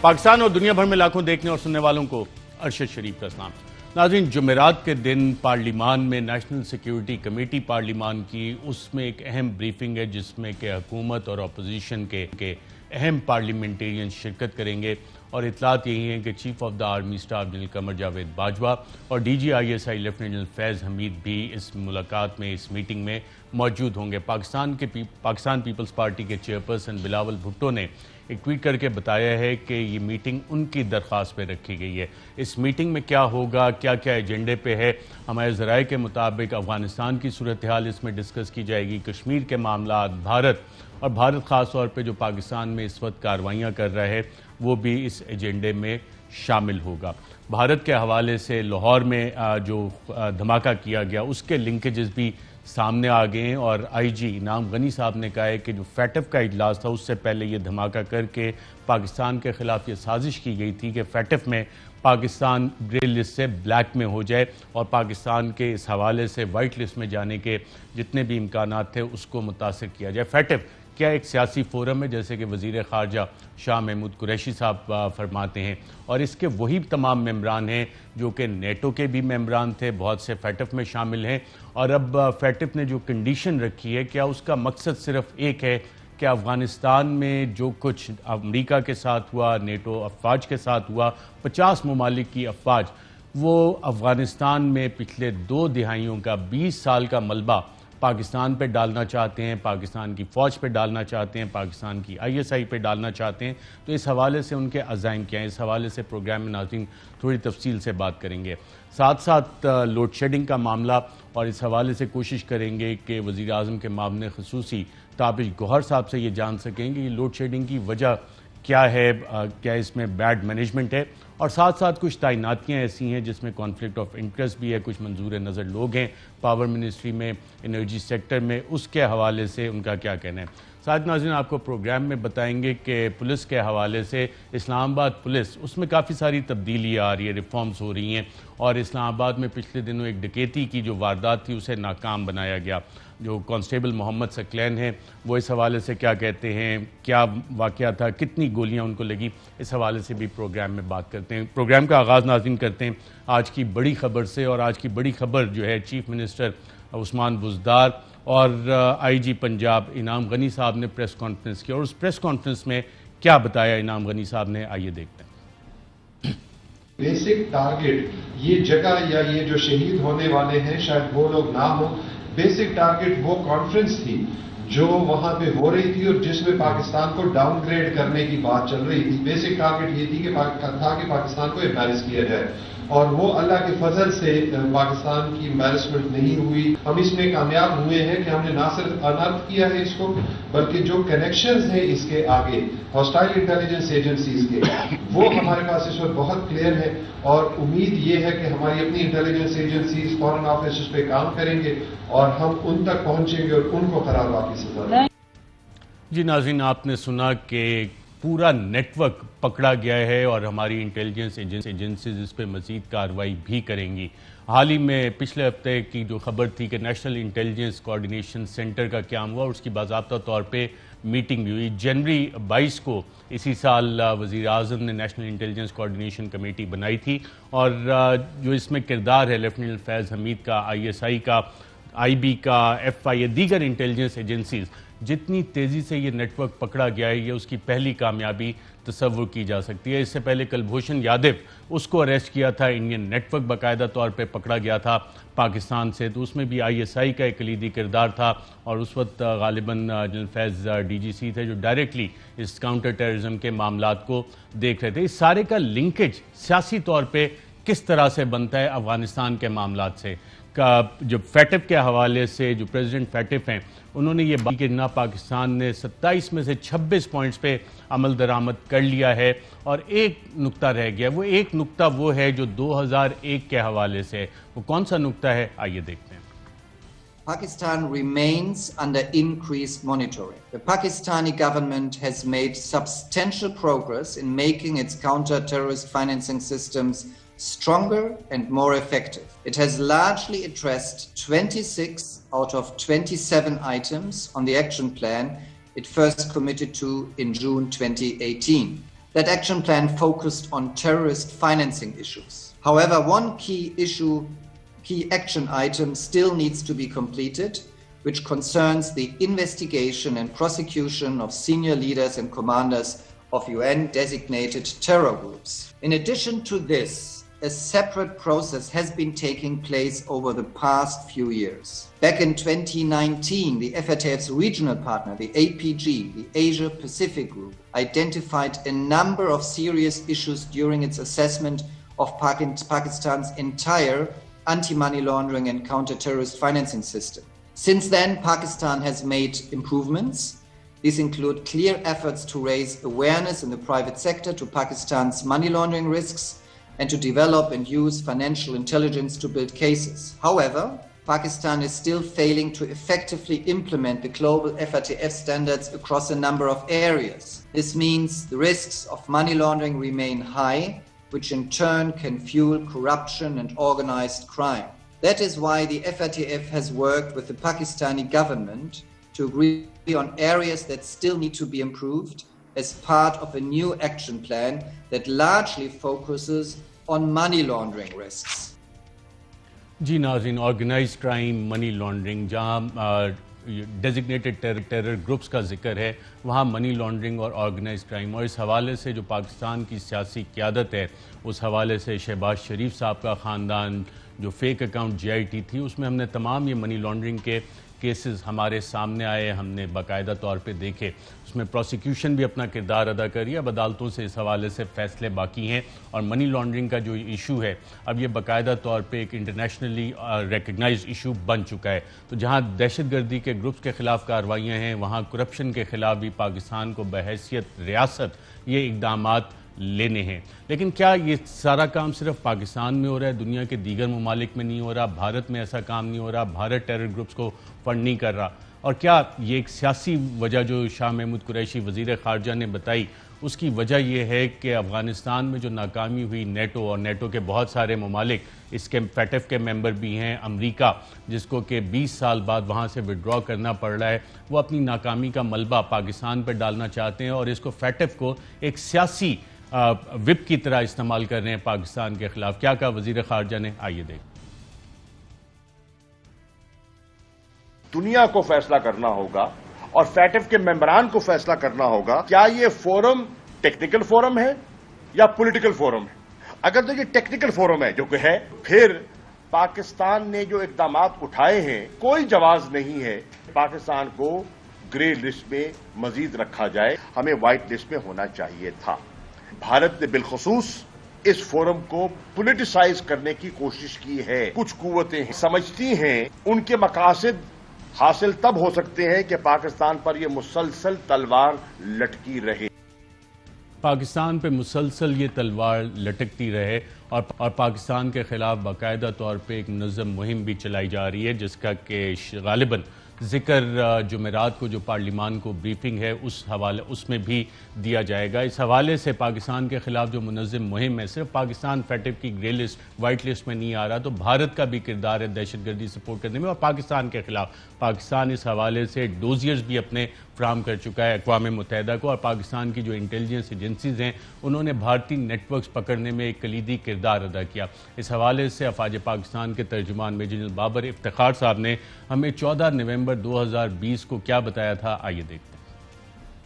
پاکستان اور دنیا بھر میں لاکھوں دیکھنے اور سننے والوں کو ارشد شریف کا سلام۔ ناظرین، جمعرات کے دن پارلیمان میں نیشنل سیکیورٹی کمیٹی پارلیمان کی اس میں ایک اہم بریفنگ ہے جس میں کہ حکومت اور اپوزیشن کے اہم پارلیمنٹیرین شرکت کریں گے، اور اطلاعات یہی ہیں کہ chief of the army staff general Qamar Javed Bajwa اور D G I S I lieutenant general Faiz Hameed بھی اس ملاقات میں، اس میٹنگ میں موجود ہوں گے۔ پاکستان پیپلز پارٹی کے چیئرپرسن بلاول بھٹو نے ایک ٹویٹ کر کے بتایا ہے کہ یہ میٹنگ ان کی درخواست پہ رکھی گئی ہے۔ اس میٹنگ میں کیا ہوگا، کیا کیا ایجنڈے پہ ہے، ہمارے ذرائع کے مطابق افغانستان کی صورتحال اس میں ڈسکس کی جائے گی، کشمیر کے معاملات، بھارت خاص طور پہ جو پاکستان میں اس وقت کارروائیاں کر رہا ہے وہ بھی اس ایجنڈے میں شامل ہوگا۔ بھارت کے حوالے سے لاہور میں جو دھماکہ کیا گیا اس کے لنکیجز بھی سامنے آ گئے ہیں، اور آئی جی انعام غنی صاحب نے کہا ہے کہ جو فیٹف کا اجلاس تھا اس سے پہلے یہ دھماکہ کر کے پاکستان کے خلاف یہ سازش کی گئی تھی کہ فیٹف میں پاکستان گرے لسٹ سے بلیک میں ہو جائے اور پاکستان کے اس حوالے سے وائٹ لسٹ میں جانے کے جتنے بھی امکانات تھے اس کو متاثر کیا جائے۔ فیٹف کیا ایک سیاسی فورم ہے جیسے کہ وزیر خارجہ شاہ محمود قریشی صاحب فرماتے ہیں، اور اس کے وہی تمام ممبران ہیں جو کہ نیٹو کے بھی ممبران تھے، بہت سے فیٹف میں شامل ہیں، اور اب فیٹف نے جو کنڈیشن رکھی ہے کیا اس کا مقصد صرف ایک ہے کہ افغانستان میں جو کچھ امریکہ کے ساتھ ہوا، نیٹو افواج کے ساتھ ہوا، 50 ممالک کی افواج وہ افغانستان میں پچھلے 2 دہائیوں کا 20 سال کا ملبہ پاکستان پہ ڈالنا چاہتے ہیں، پاکستان کی فوج پہ ڈالنا چاہتے ہیں، پاکستان کی آئی ایس آئی پہ ڈالنا چاہتے ہیں، تو اس حوالے سے ان کے عزائم کیا ہیں، اس حوالے سے پروگرام میں ناظرین تھوڑی تفصیل سے بات کریں گے۔ ساتھ ساتھ لوڈ شیڈنگ کا معاملہ، اور اس حوالے سے کوشش کریں گے کہ وزیر اعظم کے معاون خصوصی تابش گوہر صاحب سے یہ جان سکیں کہ یہ لوڈ شیڈنگ کی وجہ کیا ہے، کیا اس میں بیڈ مینجمنٹ ہے، اور ساتھ ساتھ کچھ تعیناتیاں ایسی ہیں جس میں کانفلکٹ آف انٹرسٹ بھی ہے، کچھ منظور نظر لوگ ہیں پاور منسٹری میں، انرجی سیکٹر میں، اس کے حوالے سے ان کا کیا کہنا ہے۔ ساتھ ناظرین آپ کو پروگرام میں بتائیں گے کہ پولیس کے حوالے سے اسلام آباد پولیس اس میں کافی ساری تبدیلی آ رہی ہے، ریفارمز ہو رہی ہیں، اور اسلام آباد میں پچھلے دنوں ایک ڈکیتی کی جو واردات تھی اسے ناکام بنایا گیا۔ جو کانسٹیبل محمد ثقلین ہیں وہ اس حوالے سے کیا کہتے ہیں، کیا واقعہ تھا، کتنی گولیاں ان کو لگی، اس حوالے سے بھی پروگرام میں بات کرتے ہیں۔ پروگرام کا آغاز ناظرین کرتے ہیں آج کی بڑی خبر سے، اور آج کی بڑی خبر جو ہے چیف منسٹر عثمان بزدار اور آئی جی پنجاب انعام غنی صاحب نے پریس کانفرنس کی، اور اس پریس کانفرنس میں کیا بتایا انعام غنی صاحب نے، آئیے دیکھتے ہیں۔ بیسک ٹارگٹ یہ جگہ یا یہ جو شہید ہونے والے ہیں شاید وہ لوگ نہ ہو، بیسک ٹارگٹ وہ کانفرنس تھی جو وہاں پہ ہو رہی تھی اور جس میں پاکستان کو ڈاؤن گریڈ کرنے کی بات چل رہی تھی۔ بیسک ٹارگٹ یہ تھی کہ پاکستان کو امبیرس کیا جائے، اور وہ اللہ کے فضل سے پاکستان کی امبیرسمنٹ نہیں ہوئی۔ ہم اس میں کامیاب ہوئے ہیں کہ ہم نے نہ صرف انرتھ کیا ہے اس کو، بلکہ جو کنیکشنز ہیں اس کے آگے ہاسٹائل انٹیلیجنس ایجنسیز کے، وہ ہمارے پاس اس وقت بہت کلیئر ہے، اور امید یہ ہے کہ ہماری اپنی انٹیلیجنس ایجنسیز فورن آفیسز پہ کام کریں گے اور ہم ان تک پہنچیں گے اور ان کو قرار کی سزا دیں۔ جی ناظرین، آپ نے سنا کہ پورا نیٹ ورک پکڑا گیا ہے اور ہماری انٹیلیجنس ایجنسیز اس پہ مزید کارروائی بھی کریں گی۔ حال ہی میں پچھلے ہفتے کی جو خبر تھی کہ نیشنل انٹیلیجنس کوارڈینیشن سینٹر کا قیام ہوا اور اس کی باضابطہ طور پہ میٹنگ بھی ہوئی۔ جنوری 22 کو اسی سال وزیر اعظم نے نیشنل انٹیلیجنس کوارڈینیشن کمیٹی بنائی تھی، اور جو اس میں کردار ہے لیفٹیننٹ فیض حمید کا، آئی ایس آئی کا، آئی بی کا، ایف آئی، دیگر انٹیلیجنس ایجنسیز، جتنی تیزی سے یہ نیٹ ورک پکڑا گیا ہے یہ اس کی پہلی کامیابی تصور کی جا سکتی ہے۔ اس سے پہلے کلبھوشن یادو اس کو اریسٹ کیا تھا، انڈین نیٹ ورک باقاعدہ طور پہ پکڑا گیا تھا پاکستان سے، تو اس میں بھی آئی ایس آئی کا ایک کلیدی کردار تھا، اور اس وقت غالباً جنرل فیض ڈی جی سی تھے جو ڈائریکٹلی اس کاؤنٹر ٹیررزم کے معاملات کو دیکھ رہے تھے۔ اس سارے کا لنکیج سیاسی طور پہ کس طرح سے بنتا ہے افغانستان کے معاملات سے؟ جو فیٹف کے حوالے سے جو پریزیڈنٹ فیٹف ہیں انہوں نے یہ بات کہ نہ پاکستان نے 27 میں سے 26 پوائنٹس پہ عمل درآمد کر لیا ہے، اور ایک نقطہ رہ گیا، وہ ایک نقطہ وہ ہے جو 2001 کے حوالے سے، وہ کون سا نقطہ ہے آئیے دیکھتے ہیں۔ Pakistan remains under increased monitoring. The Pakistani government has made substantial progress in making its counter-terrorist financing systems stronger and more effective. It has largely addressed 26 out of 27 items on the action plan it first committed to in June 2018. That action plan focused on terrorist financing issues. However, one key action item still needs to be completed, which concerns the investigation and prosecution of senior leaders and commanders of UN-designated terror groups. In addition to this, a separate process has been taking place over the past few years. Back in 2019, the FATF's regional partner, the APG, the Asia Pacific Group, identified a number of serious issues during its assessment of Pakistan's entire anti-money laundering and counter-terrorist financing system. Since then, Pakistan has made improvements. These include clear efforts to raise awareness in the private sector to Pakistan's money laundering risks and to develop and use financial intelligence to build cases. However, Pakistan is still failing to effectively implement the global FATF standards across a number of areas. This means the risks of money laundering remain high, which in turn can fuel corruption and organized crime. That is why the FATF has worked with the Pakistani government to agree on areas that still need to be improved as part of a new action plan that largely focuses on money laundering risks. جی ناظرین، organise crime, money laundering, جہاں designated terror groups کا ذکر ہے وہاں money laundering اور organise crime, اور اس حوالے سے جو پاکستان کی سیاسی قیادت ہے اس حوالے سے شہباز شریف صاحب کا خاندان جو فیک اکاؤنٹ GIT تھی اس میں ہم نے تمام یہ منی لانڈرنگ کے کیسز ہمارے سامنے آئے، ہم نے باقاعدہ طور پہ دیکھے، اس میں پروسیکیوشن بھی اپنا کردار ادا کری، اب عدالتوں سے اس حوالے سے فیصلے باقی ہیں، اور منی لانڈرنگ کا جو ایشو ہے اب یہ باقاعدہ طور پہ ایک انٹرنیشنلی ریکگنائزڈ ایشو بن چکا ہے۔ تو جہاں دہشت گردی کے گروپس کے خلاف کارروائیاں ہیں وہاں کرپشن کے خلاف بھی پاکستان کو بحیثیت ریاست یہ اقدامات لینے ہیں۔ لیکن کیا یہ سارا کام صرف پاکستان میں ہو رہا ہے، دنیا کے دیگر ممالک میں نہیں ہو رہا؟ بھارت میں ایسا کام نہیں ہو رہا؟ بھارت ٹیرر گروپس کو فنڈ نہیں کر رہا؟ اور کیا یہ ایک سیاسی وجہ جو شاہ محمود قریشی وزیر خارجہ نے بتائی اس کی وجہ یہ ہے کہ افغانستان میں جو ناکامی ہوئی نیٹو اور نیٹو کے بہت سارے ممالک اس کے FATF کے ممبر بھی ہیں، امریکہ جس کو کہ 20 سال بعد وہاں سے وڈرا کرنا پڑ رہا ہے، وہ اپنی ناکامی کا ملبہ پاکستان پر ڈالنا چاہتے ہیں اور اس کو FATF کو ایک سیاسی وپ کی طرح استعمال کر رہے ہیں پاکستان کے خلاف۔ کیا کہا وزیر خارجہ نے؟ آئیے دیکھ۔ دنیا کو فیصلہ کرنا ہوگا اور FATF کے ممبران کو فیصلہ کرنا ہوگا کیا یہ فورم ٹیکنیکل فورم ہے یا پولیٹیکل فورم ہے۔ اگر تو یہ ٹیکنیکل فورم ہے جو کہ ہے، پھر پاکستان نے جو اقدامات اٹھائے ہیں کوئی جواز نہیں ہے پاکستان کو گرے لسٹ میں مزید رکھا جائے، ہمیں وائٹ لسٹ میں ہونا چاہیے تھا۔ بھارت نے بالخصوص اس فورم کو پولیٹیسائز کرنے کی کوشش کی ہے۔ کچھ قوتیں سمجھتی ہیں ان کے مقاصد حاصل تب ہو سکتے ہیں کہ پاکستان پر یہ مسلسل تلوار لٹکی رہے، پاکستان پہ مسلسل یہ تلوار لٹکتی رہے، اور پاکستان کے خلاف باقاعدہ طور پہ ایک منظم مہم بھی چلائی جا رہی ہے جس کا کہ غالباً ذکر جمعرات کو جو پارلیمان کو بریفنگ ہے اس میں بھی دیا جائے گا۔ اس حوالے سے پاکستان کے خلاف جو منظم مہم ہے، صرف پاکستان FATF کی گرے لسٹ وائٹ لسٹ میں نہیں آ رہا، تو بھارت کا بھی کردار ہے دہشت گردی سپورٹ کرنے میں، اور پاکستان کے خلاف پاکستان اس حوالے سے ڈوزیئرز بھی اپنے فراہم کر چکا ہے اقوام متحدہ کو، اور پاکستان کی جو انٹیلیجنس ایجنسیز ہیں انہوں نے بھارتی نیٹ ورکس پکڑنے میں ایک کلیدی کردار ادا کیا۔ اس حوالے سے افواج پاکستان کے ترجمان میجر جنرل بابر افتخار صاحب نے ہمیں 14 نومبر 2020 کو کیا بتایا تھا، آئیے دیکھتے ہیں۔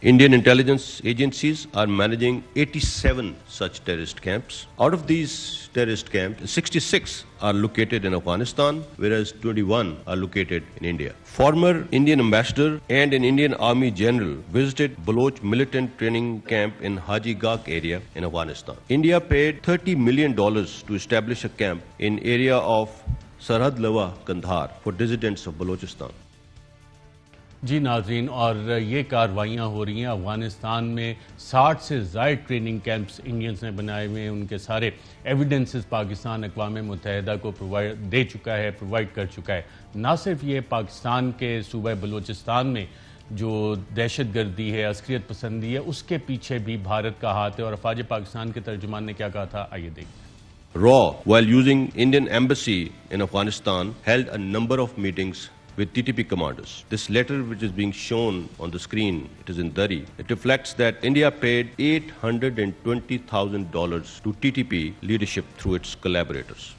Indian intelligence agencies are managing 87 such terrorist camps. Out of these terrorist camps, 66 are located in Afghanistan, whereas 21 are located in India. Former Indian ambassador and an Indian army general visited Baloch militant training camp in Haji Gak area in Afghanistan. India paid $30 million to establish a camp in area of Sarhad Lawa, Kandahar for dissidents of Balochistan. جی ناظرین، اور یہ کارروائیاں ہو رہی ہیں افغانستان میں 60 سے زائد training camps Indians نے بنائے ہوئے ہیں، ان کے سارے ایویڈنسز پاکستان اقوام متحدہ کو پرووائڈ کر چکا ہے۔ نہ صرف یہ پاکستان کے صوبہ بلوچستان میں جو دہشت گردی ہے، عسکریت پسندی ہے، اس کے پیچھے بھی بھارت کا ہاتھ ہے، اور افواج پاکستان کے ترجمان نے کیا کہا تھا، آئیے دیکھیں۔ RAW, while using Indian embassy in Afghanistan, held a number of meetings with TTP commanders. This letter, which is being shown on the screen, it is in Dari. It reflects that India paid $820,000 to TTP leadership through its collaborators.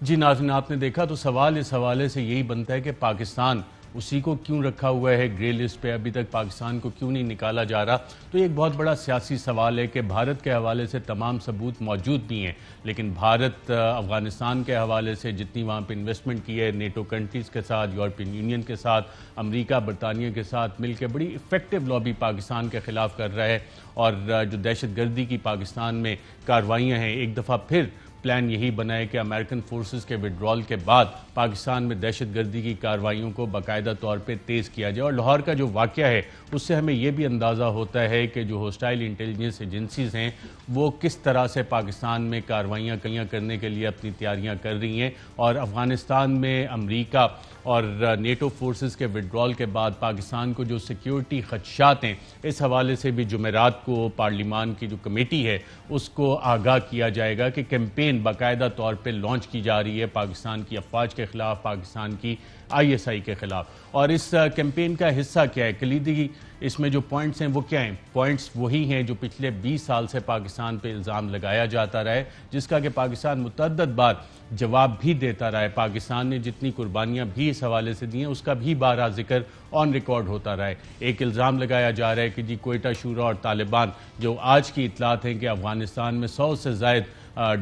جی ناظرین، آپ نے دیکھا تو سوال اس حوالے سے یہی بنتا ہے کہ پاکستان اسی کو کیوں رکھا ہوا ہے گرے لسٹ پہ، ابھی تک پاکستان کو کیوں نہیں نکالا جا رہا؟ تو یہ ایک بہت بڑا سیاسی سوال ہے کہ بھارت کے حوالے سے تمام ثبوت موجود بھی ہیں، لیکن بھارت افغانستان کے حوالے سے جتنی وہاں پہ انویسٹمنٹ کی ہے نیٹو کنٹریز کے ساتھ، یورپین یونین کے ساتھ، امریکہ برطانیہ کے ساتھ مل کے بڑی ایفیکٹو لابی پاکستان کے خلاف کر رہا ہے، اور جو دہشت گردی کی پاکستان میں کارروائیاں ہیں، ایک دفعہ پھر پلان یہی بنا ہے کہ امریکن فورسز کے وڈرال کے بعد پاکستان میں دہشت گردی کی کارروائیوں کو باقاعدہ طور پہ تیز کیا جائے۔ اور لاہور کا جو واقعہ ہے اس سے ہمیں یہ بھی اندازہ ہوتا ہے کہ جو ہوسٹائل انٹیلیجنس ایجنسیز ہیں وہ کس طرح سے پاکستان میں کارروائیاں کرنے کے لیے اپنی تیاریاں کر رہی ہیں، اور افغانستان میں امریکہ اور نیٹو فورسز کے وڈرال کے بعد پاکستان کو جو سیکیورٹی خدشات ہیں، اس حوالے سے بھی جمعرات کو پارلیمان کی جو کمیٹی ہے اس کو آگاہ کیا جائے گا کہ کیمپین باقاعدہ طور پہ لانچ کی جا رہی ہے پاکستان کی افواج کے خلاف، پاکستان کی ISI کے خلاف۔ اور اس کیمپین کا حصہ کیا ہے، کلیدی اس میں جو پوائنٹس ہیں وہ کیا ہیں؟ پوائنٹس وہی ہیں جو پچھلے 20 سال سے پاکستان پہ الزام لگایا جاتا رہا ہے، جس کا کہ پاکستان متعدد بار جواب بھی دیتا رہا ہے۔ پاکستان نے جتنی قربانیاں بھی اس حوالے سے دی ہیں اس کا بھی بارہا ذکر آن ریکارڈ ہوتا رہا ہے۔ ایک الزام لگایا جا رہا ہے کہ جی کوئٹہ شورا اور طالبان، جو آج کی اطلاعات ہیں کہ افغانستان میں 100 سے زائد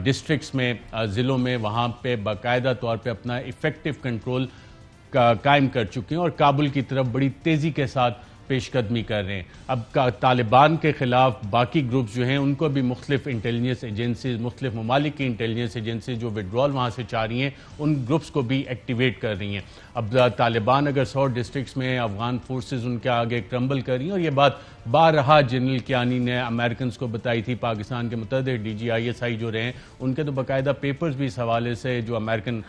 ڈسٹرکٹس میں، ضلعوں میں، وہاں پہ باقاعدہ طور پہ اپنا ایفیکٹو کنٹرول قائم کر چکے ہیں اور کابل کی طرف بڑی تیزی کے ساتھ پیش قدمی کر رہے ہیں۔ اب طالبان کے خلاف باقی گروپس جو ہیں ان کو بھی مختلف انٹیلیجنس ایجنسیز، مختلف ممالک کی انٹیلیجنس ایجنسیز جو وڈرال وہاں سے چاہ رہی ہیں ان گروپس کو بھی ایکٹیویٹ کر رہی ہیں۔ اب طالبان اگر 100 ڈسٹرکٹس میں افغان فورسز ان کے آگے کرمبل کر رہی ہیں، اور یہ بات بارہا جنرل کیانی نے امریکنز کو بتائی تھی، پاکستان کے متعدد DG ISI جو رہے ہیں ان کے تو باقاعدہ پیپرز بھی اس حوالے سے، جو امریکن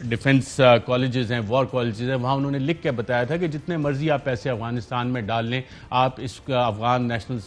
ڈیفنس کالجز ہیں، وار کالجز ہیں، وہاں انہوں نے لکھ کے بتایا تھا کہ جتنے مرضی آپ پیسے افغانستان میں ڈال لیں، آپ اس افغان نیشنل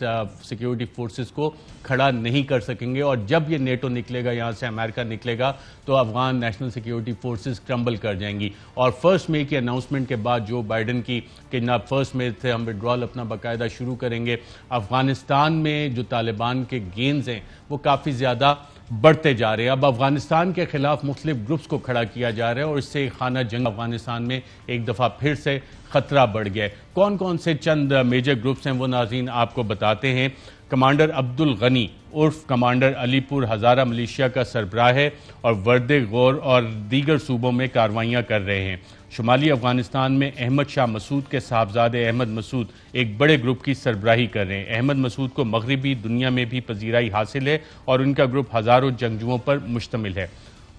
سیکیورٹی فورسز کو کھڑا نہیں کر سکیں گے، اور جب یہ نیٹو نکلے گا، یہاں سے امریکہ نکلے گا تو افغان نیشنل سیکیورٹی فورسز کرمبل کر جائیں گی۔ اور 1 مئی کی اناؤنسمنٹ کے بعد جو بائیڈن کی کہ جناب 1 مئی سے ہم وڈرال اپنا باقاعدہ شروع کریں گے، افغانستان میں جو طالبان کے گینز ہیں وہ کافی زیادہ بڑھتے جا رہے ہیں۔ اب افغانستان کے خلاف مختلف گروپس کو کھڑا کیا جا رہا ہے اور اس سے خانہ جنگ افغانستان میں ایک دفعہ پھر سے خطرہ بڑھ گیا ہے۔ کون سے چند میجر گروپس ہیں وہ ناظرین آپ کو بتاتے ہیں۔ کمانڈر عبدالغنی عرف کمانڈر علی پور ہزارہ ملیشیا کا سربراہ ہے اور ورد غور اور دیگر صوبوں میں کارروائیاں کر رہے ہیں۔ شمالی افغانستان میں احمد شاہ مسعود کے صاحبزادے احمد مسعود ایک بڑے گروپ کی سربراہی کر رہے ہیں۔ احمد مسعود کو مغربی دنیا میں بھی پذیرائی حاصل ہے اور ان کا گروپ ہزاروں جنگجوؤں پر مشتمل ہے۔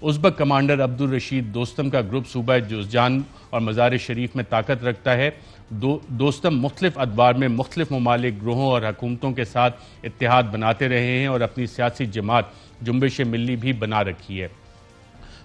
ازبک کمانڈر عبدالرشید دوستم کا گروپ صوبہ جوزجان اور مزار شریف میں طاقت رکھتا ہے۔ دوستم مختلف ادوار میں مختلف ممالک، گروہوں اور حکومتوں کے ساتھ اتحاد بناتے رہے ہیں اور اپنی سیاسی جماعت جنبش ملی بھی بنا رکھی ہے۔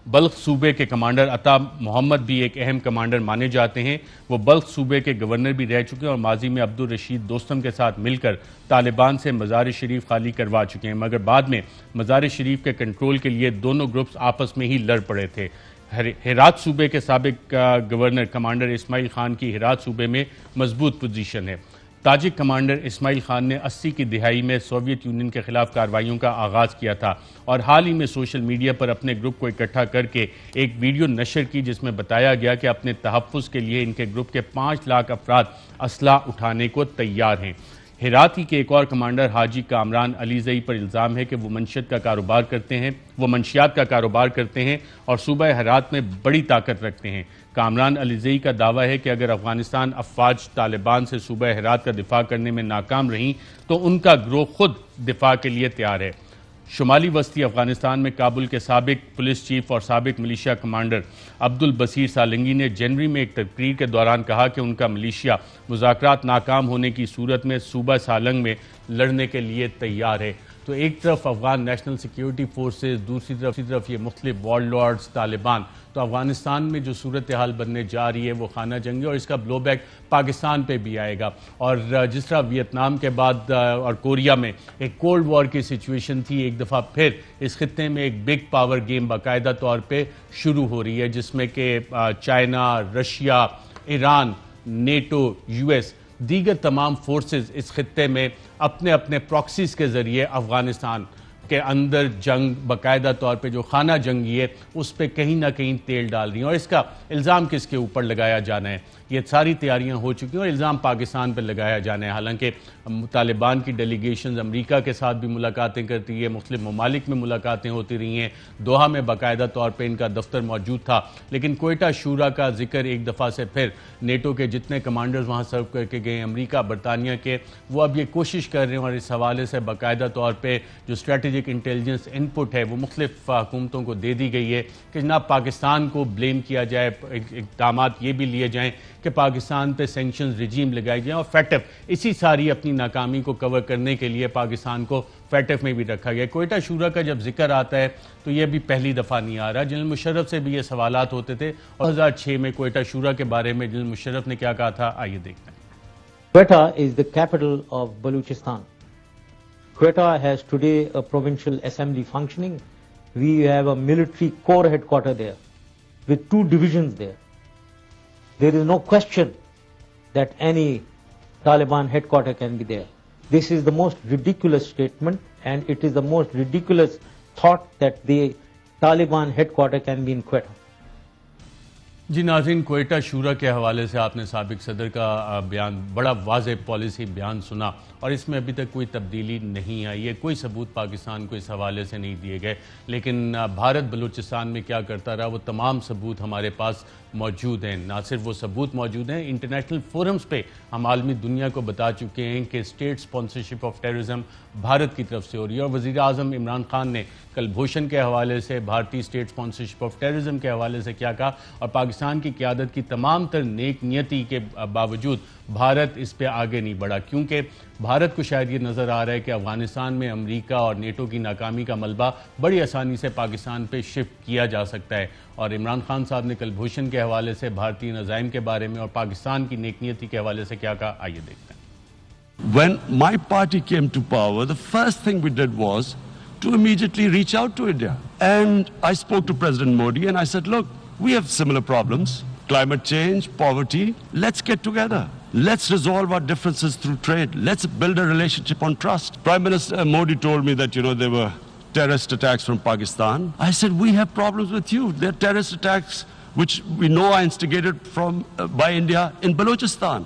بلخ صوبے کے کمانڈر عطا محمد بھی ایک اہم کمانڈر مانے جاتے ہیں۔ وہ بلخ صوبے کے گورنر بھی رہ چکے ہیں اور ماضی میں عبدالرشید دوستم کے ساتھ مل کر طالبان سے مزار شریف خالی کروا چکے ہیں، مگر بعد میں مزار شریف کے کنٹرول کے لیے دونوں گروپس آپس میں ہی لڑ پڑے تھے۔ ہرات صوبے کے سابق گورنر کمانڈر اسماعیل خان کی ہرات صوبے میں مضبوط پوزیشن ہے۔ تاجک کمانڈر اسماعیل خان نے 80 کی دہائی میں سوویت یونین کے خلاف کارروائیوں کا آغاز کیا تھا اور حال ہی میں سوشل میڈیا پر اپنے گروپ کو اکٹھا کر کے ایک ویڈیو نشر کی جس میں بتایا گیا کہ اپنے تحفظ کے لیے ان کے گروپ کے 5 لاکھ افراد اسلحہ اٹھانے کو تیار ہیں۔ ہراتی کے ایک اور کمانڈر حاجی کامران علی زئی پر الزام ہے کہ وہ منشیات کا کاروبار کرتے ہیں اور صوبہ ہرات میں بڑی طاقت رکھتے ہیں۔ کامران علی زئی کا دعویٰ ہے کہ اگر افغانستان افواج طالبان سے صوبہ ہرات کا دفاع کرنے میں ناکام رہیں تو ان کا گروہ خود دفاع کے لیے تیار ہے۔ شمالی وسطی افغانستان میں کابل کے سابق پولیس چیف اور سابق ملیشیا کمانڈر عبد البصیر سالنگی نے جنوری میں ایک تقریر کے دوران کہا کہ ان کا ملیشیا مذاکرات ناکام ہونے کی صورت میں صوبہ سالنگ میں لڑنے کے لیے تیار ہے۔ تو ایک طرف افغان نیشنل سیکیورٹی فورسز، دوسری طرف یہ مختلف وار لارڈز طالبان، تو تو افغانستان میں جو صورتحال بننے جا رہی ہے وہ خانہ جنگی، اور اس کا بلو بیک پاکستان پہ بھی آئے گا. اور جس طرح ویتنام کے بعد اور کوریا میں ایک کولڈ وار کی سچویشن تھی، ایک دفعہ پھر اس خطے میں ایک بگ پاور گیم باقاعدہ طور پہ شروع ہو رہی ہے، جس میں کہ China, Russia, Iran, NATO, U S, دیگر تمام فورسز اس خطے میں اپنے اپنے پراکسیز کے ذریعے افغانستان کے اندر جنگ باقاعدہ طور پہ جو خانہ جنگی ہے اس پہ کہیں نہ کہیں تیل ڈال رہی ہیں. اور اس کا الزام کس کے اوپر لگایا جانا ہے؟ یہ ساری تیاریاں ہو چکی ہیں اور الزام پاکستان پہ لگایا جانا ہے. حالانکہ طالبان کی ڈیلیگیشنز امریکہ کے ساتھ بھی ملاقاتیں کرتی ہے، مختلف ممالک میں ملاقاتیں ہوتی رہی ہیں، دوحہ میں باقاعدہ طور پہ ان کا دفتر موجود تھا، لیکن کوئٹہ شورا کا ذکر ایک دفعہ سے پھر نیٹو کے جتنے کمانڈرز وہاں سرو کر کے گئے، امریکہ، برطانیہ کے، وہ اب یہ کوشش کر رہے ہیں اور اس حوالے سے باقاعدہ طور پہ جو اسٹریٹجک انٹیلیجنس ان پٹ ہے وہ مختلف حکومتوں کو دے دی گئی ہے کہ جناب پاکستان کو بلیم کیا جائے، اقدامات یہ بھی لیے جائیں کہ پاکستان پہ سینکشنز رجیم لگائی جائیں. اور فیٹف اسی ساری اپنی ناکامی کو کور کرنے کے لیے پاکستان کو فیٹف میں بھی رکھا گیا. کوئٹہ شورا کا جب ذکر آتا ہے تو یہ بھی پہلی دفعہ نہیں آ رہا. جنرل مشرف سے بھی یہ سوالات ہوتے تھے، اور 2006 میں کوئٹہ شورا کے بارے میں جنرل مشرف نے کیا کہا تھا، آئیے دیکھتے ہیں. Quetta is the capital of Balochistan. Quetta has today a provincial assembly functioning. We have a military corps headquarters there with 2 divisions there. There is no question that any Taliban headquarters can be there. This is the most ridiculous statement, and it is the most ridiculous thought that the Taliban headquarters can be in Quetta. جی ناظرین، کوئٹہ شورا کے حوالے سے آپ نے سابق صدر کا بیان، بڑا واضح پالیسی بیان سنا، اور اس میں ابھی تک کوئی تبدیلی نہیں آئی ہے، کوئی ثبوت پاکستان کو اس حوالے سے نہیں دیے گئے. لیکن بھارت بلوچستان میں کیا کرتا رہا، وہ تمام ثبوت ہمارے پاس موجود ہیں. نہ صرف وہ ثبوت موجود ہیں، انٹرنیشنل فورمز پہ ہم عالمی دنیا کو بتا چکے ہیں کہ state sponsorship of terrorism Bharat کی طرف سے ہو رہی ہے. اور وزیر اعظم عمران خان نے کل بھوشن کے حوالے سے بھارتی اسٹیٹ اسپانسرشپ آف ٹیررزم کے حوالے سے کیا کہا، اور پاکستان کی قیادت کی تمام تر نیک نیتی کے باوجود بھارت اس پہ آگے نہیں بڑھا، کیونکہ بھارت کو شاید یہ نظر آ رہا ہے کہ افغانستان میں امریکہ اور نیٹو کی ناکامی کا ملبہ بڑی آسانی سے پاکستان پہ شفٹ کیا جا سکتا ہے. اور عمران خان صاحب نے کل بھوشن کے حوالے سے بھارتی نظائم کے بارے میں اور پاکستان کی نیک نیتی کے حوالے سے کیا کہا، آئیے دیکھتے ہیں. When my party came to power, the first thing we did was to immediately reach out to India. And I spoke to President Modi and I said, look, we have similar problems. Climate change, poverty. Let's get together. Let's resolve our differences through trade. Let's build a relationship on trust. Prime Minister Modi told me that, there were terrorist attacks from Pakistan. I said, we have problems with you. There are terrorist attacks which we know are instigated by India in Balochistan.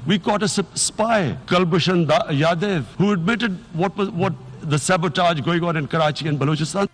We caught a spy, Kulbhushan Yadav, who admitted what the sabotage going on in Karachi and Balochistan.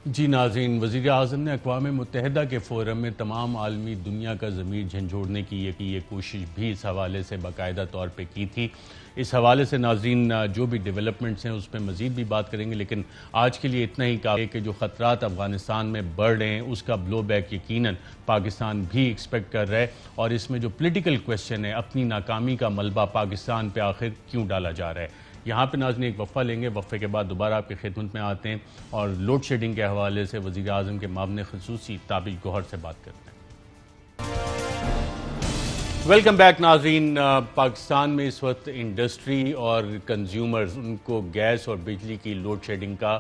جی ناظرین، وزیر اعظم نے اقوام متحدہ کے forum میں تمام عالمی دنیا کا ضمیر جھنجھوڑنے کی یہ کوشش بھی اس حوالے سے باقاعدہ طور پہ کی تھی. اس حوالے سے ناظرین جو بھی ڈیولپمنٹس ہیں اس پہ مزید بھی بات کریں گے، لیکن آج کے لیے اتنا ہی کافی ہے کہ جو خطرات افغانستان میں بڑھ رہے ہیں اس کا بلو بیک یقیناً پاکستان بھی ایکسپیکٹ کر رہا ہے. اور اس میں جو پولیٹیکل کویسچن ہے، اپنی ناکامی کا ملبہ پاکستان پہ آخر کیوں ڈالا جا رہا ہے. یہاں پہ ناظرین ایک وقفہ لیں گے، وقفے کے بعد دوبارہ آپ کی خدمت میں آتے ہیں اور لوڈ شیڈنگ کے حوالے سے وزیر اعظم کے معاون خصوصی تابش گوہر سے بات کرتے ہیں. ویلکم بیک ناظرین. پاکستان میں اس وقت انڈسٹری اور کنزیومرز ان کو گیس اور بجلی کی لوڈ شیڈنگ کا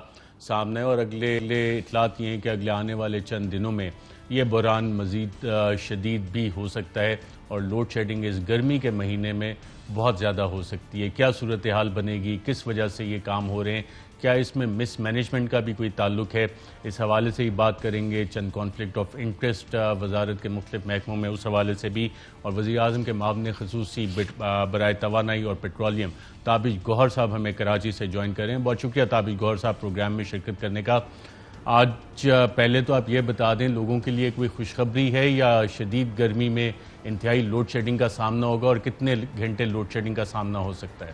سامنا ہے، اور اگلے اطلاعات یہ ہیں کہ اگلے آنے والے چند دنوں میں یہ بحران مزید شدید بھی ہو سکتا ہے، اور لوڈ شیڈنگ اس گرمی کے مہینے میں بہت زیادہ ہو سکتی ہے. کیا صورتحال بنے گی، کس وجہ سے یہ کام ہو رہے ہیں، کیا اس میں مس مینجمنٹ کا بھی کوئی تعلق ہے، اس حوالے سے ہی بات کریں گے. چند کانفلکٹ آف انٹرسٹ وزارت کے مختلف محکموں میں، اس حوالے سے بھی، اور وزیر اعظم کے معاون خصوصی برائے توانائی اور پیٹرولیم تابش گوہر صاحب ہمیں کراچی سے جوائن کر رہے ہیں. بہت شکریہ تابش گوہر صاحب پروگرام میں شرکت کرنے کا. آج پہلے تو آپ یہ بتا دیں لوگوں کے لیے کوئی خوشخبری ہے یا شدید گرمی میں انتہائی لوڈ شیڈنگ کا سامنا ہوگا، اور کتنے گھنٹے لوڈ شیڈنگ کا سامنا ہو سکتا ہے؟